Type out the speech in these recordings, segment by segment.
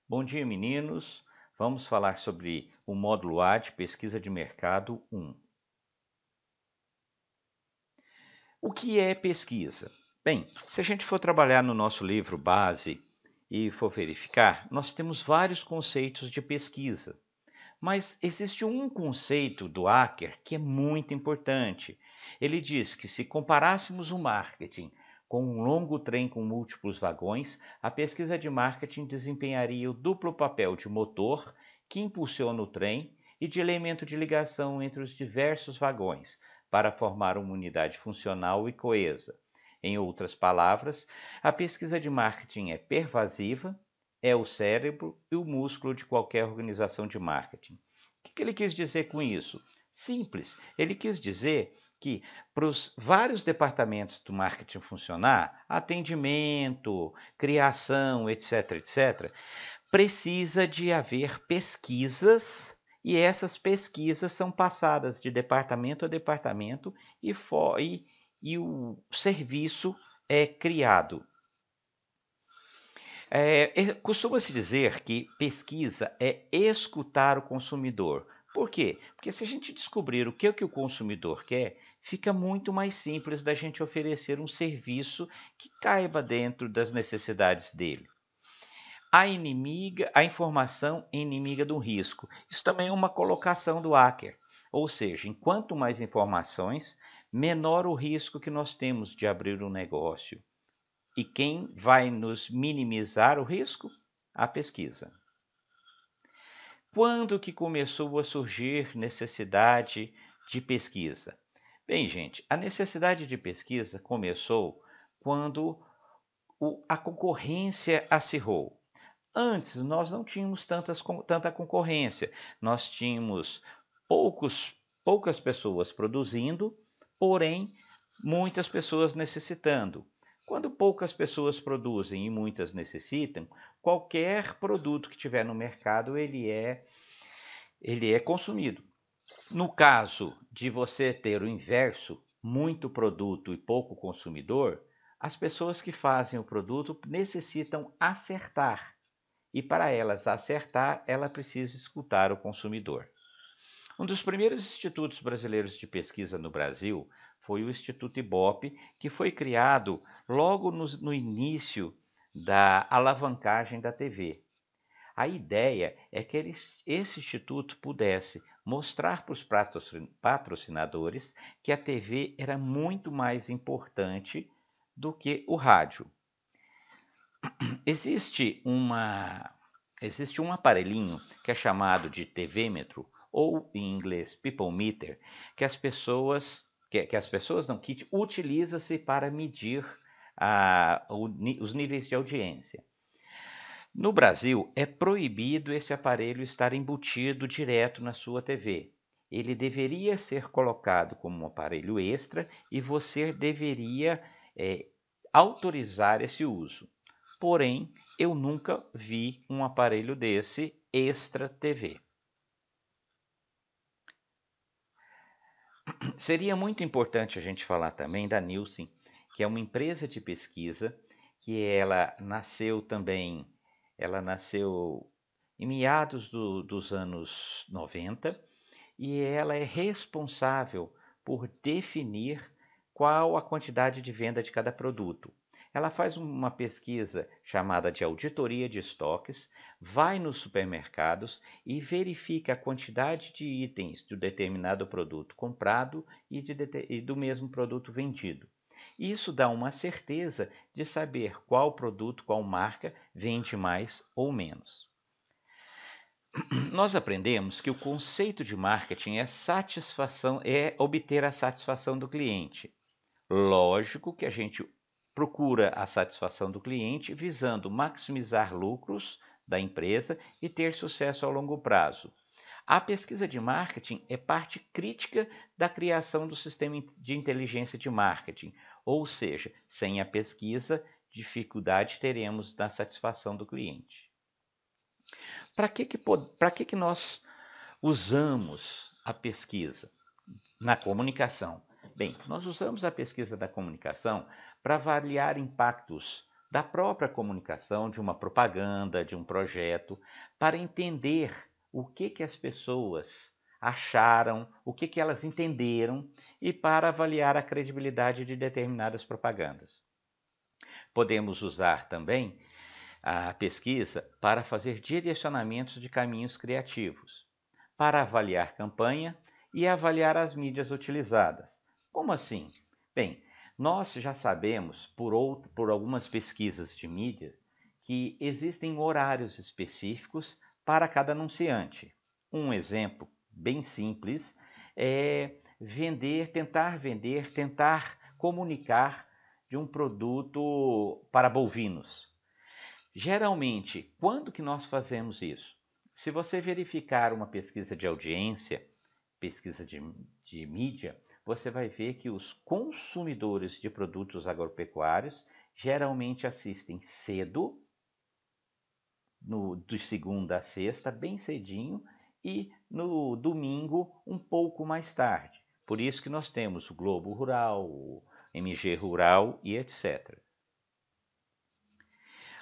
Bom dia, meninos. Vamos falar sobre o módulo A de Pesquisa de Mercado 1. O que é pesquisa? Bem, se a gente for trabalhar no nosso livro base e for verificar, nós temos vários conceitos de pesquisa. Mas existe um conceito do Acker que é muito importante. Ele diz que se comparássemos o marketing com um longo trem com múltiplos vagões, a pesquisa de marketing desempenharia o duplo papel de motor que impulsiona o trem e de elemento de ligação entre os diversos vagões para formar uma unidade funcional e coesa. Em outras palavras, a pesquisa de marketing é pervasiva, é o cérebro e o músculo de qualquer organização de marketing. O que ele quis dizer com isso? Simples. Ele quis dizer que para os vários departamentos do marketing funcionar, atendimento, criação, etc., etc., precisa de haver pesquisas e essas pesquisas são passadas de departamento a departamento e o serviço é criado. Costuma-se dizer que pesquisa é escutar o consumidor. Por quê? Porque se a gente descobrir o que o consumidor quer, fica muito mais simples da gente oferecer um serviço que caiba dentro das necessidades dele. A informação é inimiga do risco. Isso também é uma colocação do hacker. Ou seja, enquanto mais informações, menor o risco que nós temos de abrir um negócio. E quem vai nos minimizar o risco? A pesquisa. Quando que começou a surgir necessidade de pesquisa? Bem, gente, a necessidade de pesquisa começou quando a concorrência acirrou. Antes, nós não tínhamos tanta concorrência. Nós tínhamos poucas pessoas produzindo, porém, muitas pessoas necessitando. Quando poucas pessoas produzem e muitas necessitam, qualquer produto que tiver no mercado, ele é consumido. No caso de você ter o inverso, muito produto e pouco consumidor, as pessoas que fazem o produto necessitam acertar. E para elas acertar, ela precisa escutar o consumidor. Um dos primeiros institutos brasileiros de pesquisa no Brasil foi o Instituto Ibope, que foi criado logo no início da alavancagem da TV. A ideia é que esse instituto pudesse mostrar para os patrocinadores que a TV era muito mais importante do que o rádio. Existe um aparelhinho que é chamado de TV-metro, ou em inglês People Meter, que as pessoas não, que utiliza-se para medir os níveis de audiência. No Brasil, é proibido esse aparelho estar embutido direto na sua TV. Ele deveria ser colocado como um aparelho extra e você deveria autorizar esse uso. Porém, eu nunca vi um aparelho desse extra TV. Seria muito importante a gente falar também da Nielsen, que é uma empresa de pesquisa que ela nasceu em meados dos anos 90 e ela é responsável por definir qual a quantidade de venda de cada produto. Ela faz uma pesquisa chamada de auditoria de estoques, vai nos supermercados e verifica a quantidade de itens de determinado produto comprado e do mesmo produto vendido. Isso dá uma certeza de saber qual produto, qual marca vende mais ou menos. Nós aprendemos que o conceito de marketing é obter a satisfação do cliente. Lógico que a gente procura a satisfação do cliente visando maximizar lucros da empresa e ter sucesso ao longo prazo. A pesquisa de marketing é parte crítica da criação do sistema de inteligência de marketing, ou seja, sem a pesquisa, dificuldade teremos na satisfação do cliente. Para que nós usamos a pesquisa na comunicação? Bem, nós usamos a pesquisa da comunicação para avaliar impactos da própria comunicação, de uma propaganda, de um projeto, para entender o que as pessoas acharam, o que elas entenderam e para avaliar a credibilidade de determinadas propagandas. Podemos usar também a pesquisa para fazer direcionamentos de caminhos criativos, para avaliar campanha e avaliar as mídias utilizadas. Como assim? Bem, nós já sabemos por algumas pesquisas de mídia que existem horários específicos para cada anunciante. Um exemplo bem simples é tentar comunicar de um produto para bovinos. Geralmente, quando que nós fazemos isso? Se você verificar uma pesquisa de audiência, pesquisa de mídia, você vai ver que os consumidores de produtos agropecuários geralmente assistem cedo, de segunda a sexta, bem cedinho, e no domingo um pouco mais tarde. Por isso que nós temos o Globo Rural, o MG Rural e etc.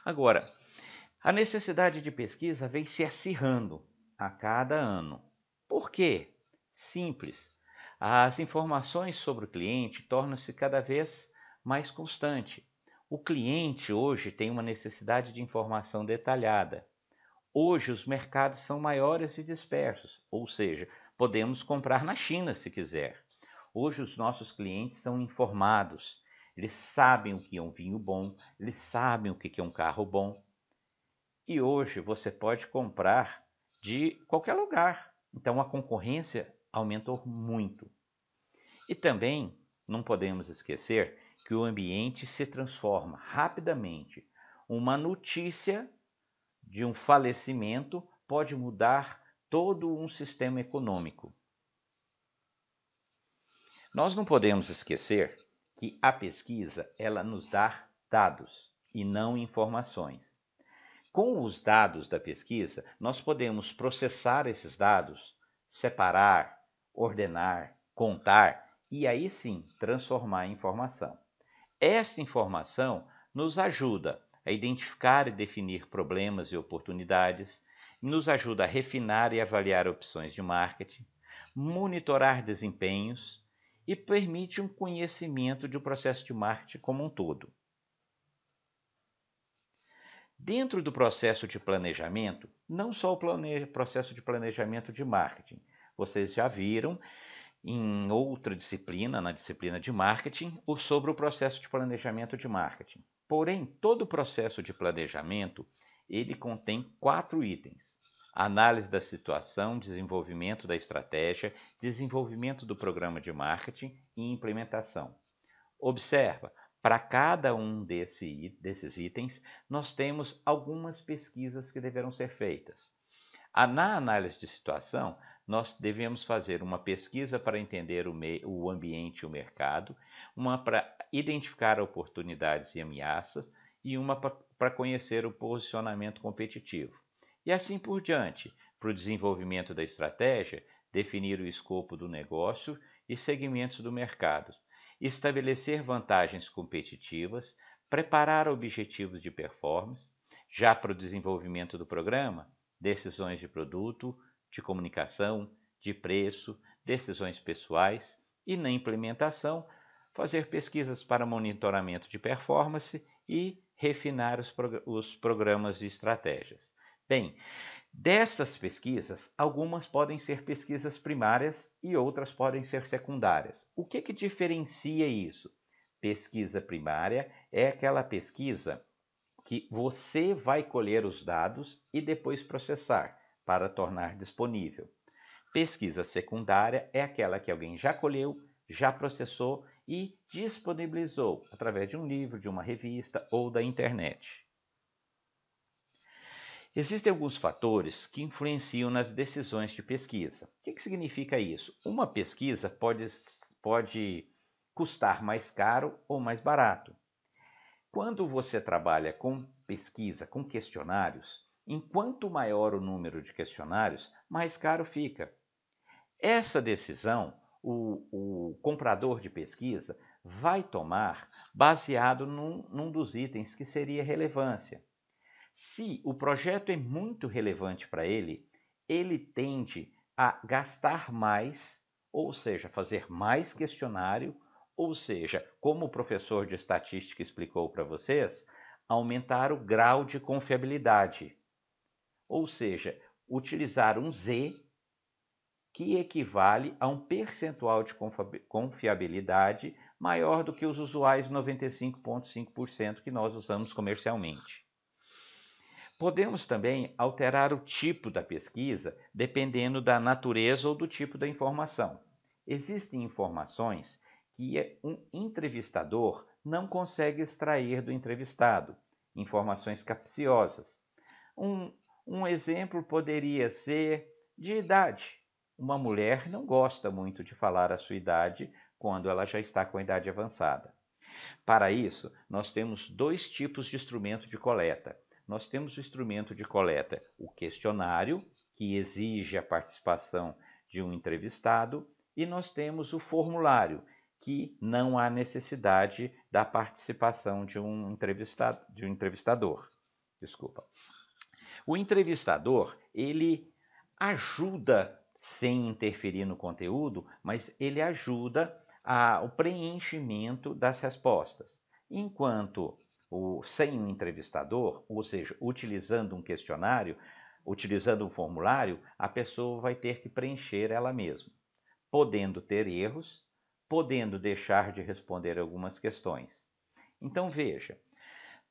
Agora, a necessidade de pesquisa vem se acirrando a cada ano. Por quê? Simples. As informações sobre o cliente tornam-se cada vez mais constante. O cliente hoje tem uma necessidade de informação detalhada. Hoje os mercados são maiores e dispersos, ou seja, podemos comprar na China se quiser. Hoje os nossos clientes são informados. Eles sabem o que é um vinho bom, eles sabem o que é um carro bom. E hoje você pode comprar de qualquer lugar. Então a concorrência aumentou muito. E também não podemos esquecer que o ambiente se transforma rapidamente. Uma notícia de um falecimento pode mudar todo um sistema econômico. Nós não podemos esquecer que a pesquisa ela nos dá dados e não informações. Com os dados da pesquisa, nós podemos processar esses dados, separar, ordenar, contar e aí sim transformar em informação. Esta informação nos ajuda a identificar e definir problemas e oportunidades, nos ajuda a refinar e avaliar opções de marketing, monitorar desempenhos e permite um conhecimento do processo de marketing como um todo. Dentro do processo de planejamento, não só o processo de planejamento de marketing, vocês já viram em outra disciplina, na disciplina de marketing, sobre o processo de planejamento de marketing. Porém, todo o processo de planejamento, ele contém 4 itens: análise da situação, desenvolvimento da estratégia, desenvolvimento do programa de marketing e implementação. Observa, para cada um desses itens, nós temos algumas pesquisas que deverão ser feitas. Na análise de situação, nós devemos fazer uma pesquisa para entender o ambiente e o mercado, uma para identificar oportunidades e ameaças e uma para conhecer o posicionamento competitivo. E assim por diante, para o desenvolvimento da estratégia, definir o escopo do negócio e segmentos do mercado, estabelecer vantagens competitivas, preparar objetivos de performance. Já para o desenvolvimento do programa, decisões de produto, de comunicação, de preço, decisões pessoais e na implementação, fazer pesquisas para monitoramento de performance e refinar os programas e estratégias. Bem, dessas pesquisas, algumas podem ser pesquisas primárias e outras podem ser secundárias. O que diferencia isso? Pesquisa primária é aquela pesquisa que você vai colher os dados e depois processar para tornar disponível. Pesquisa secundária é aquela que alguém já colheu, já processou e disponibilizou através de um livro, de uma revista ou da internet. Existem alguns fatores que influenciam nas decisões de pesquisa. O que significa isso? Uma pesquisa pode custar mais caro ou mais barato. Quando você trabalha com pesquisa, com questionários, enquanto maior o número de questionários, mais caro fica. Essa decisão, o comprador de pesquisa vai tomar baseado num dos itens que seria relevância. Se o projeto é muito relevante para ele, ele tende a gastar mais, ou seja, fazer mais questionário, ou seja, como o professor de estatística explicou para vocês, aumentar o grau de confiabilidade, ou seja, utilizar um Z que equivale a um percentual de confiabilidade maior do que os usuais 95,5% que nós usamos comercialmente. Podemos também alterar o tipo da pesquisa dependendo da natureza ou do tipo da informação. Existem informações que um entrevistador não consegue extrair do entrevistado, informações capciosas. Um exemplo poderia ser de idade. Uma mulher não gosta muito de falar a sua idade quando ela já está com a idade avançada. Para isso, nós temos dois tipos de instrumento de coleta. Nós temos o instrumento de coleta, o questionário, que exige a participação de um entrevistado, e nós temos o formulário, que não há necessidade da participação de um entrevistador. Desculpa. O entrevistador, ele ajuda sem interferir no conteúdo, mas ele ajuda o preenchimento das respostas. Enquanto sem um entrevistador, ou seja, utilizando um questionário, utilizando um formulário, a pessoa vai ter que preencher ela mesma, podendo ter erros, podendo deixar de responder algumas questões. Então veja,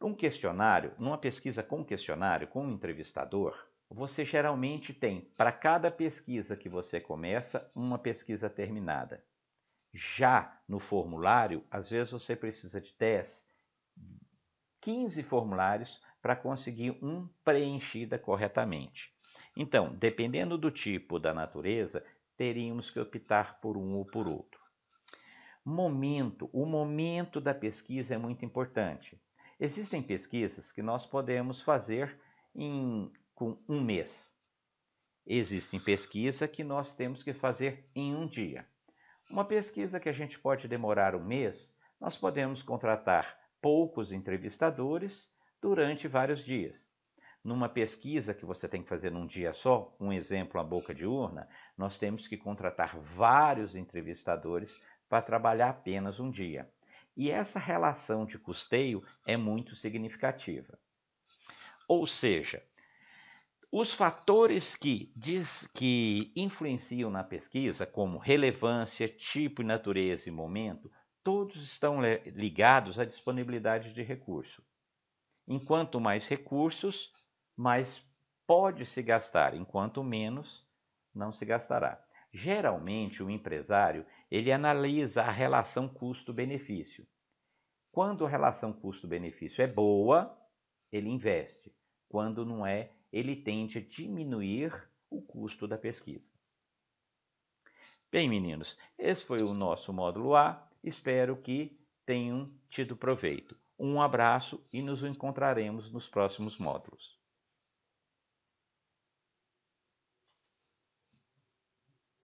um questionário, numa pesquisa com questionário, com um entrevistador, você geralmente tem, para cada pesquisa que você começa, uma pesquisa terminada. Já no formulário, às vezes você precisa de 10, 15 formulários para conseguir um preenchida corretamente. Então, dependendo do tipo, da natureza, teríamos que optar por um ou por outro. O momento da pesquisa é muito importante. Existem pesquisas que nós podemos fazer com um mês. Existem pesquisas que nós temos que fazer em um dia. Uma pesquisa que a gente pode demorar um mês, nós podemos contratar poucos entrevistadores durante vários dias. Numa pesquisa que você tem que fazer num dia só, um exemplo, a boca de urna, nós temos que contratar vários entrevistadores para trabalhar apenas um dia. E essa relação de custeio é muito significativa. Ou seja, os fatores que influenciam na pesquisa, como relevância, tipo, natureza e momento, todos estão ligados à disponibilidade de recurso. Enquanto mais recursos, mais pode se gastar, enquanto menos, não se gastará. Geralmente, o empresário ele analisa a relação custo-benefício. Quando a relação custo-benefício é boa, ele investe. Quando não é, ele tende a diminuir o custo da pesquisa. Bem, meninos, esse foi o nosso módulo A. Espero que tenham tido proveito. Um abraço e nos encontraremos nos próximos módulos.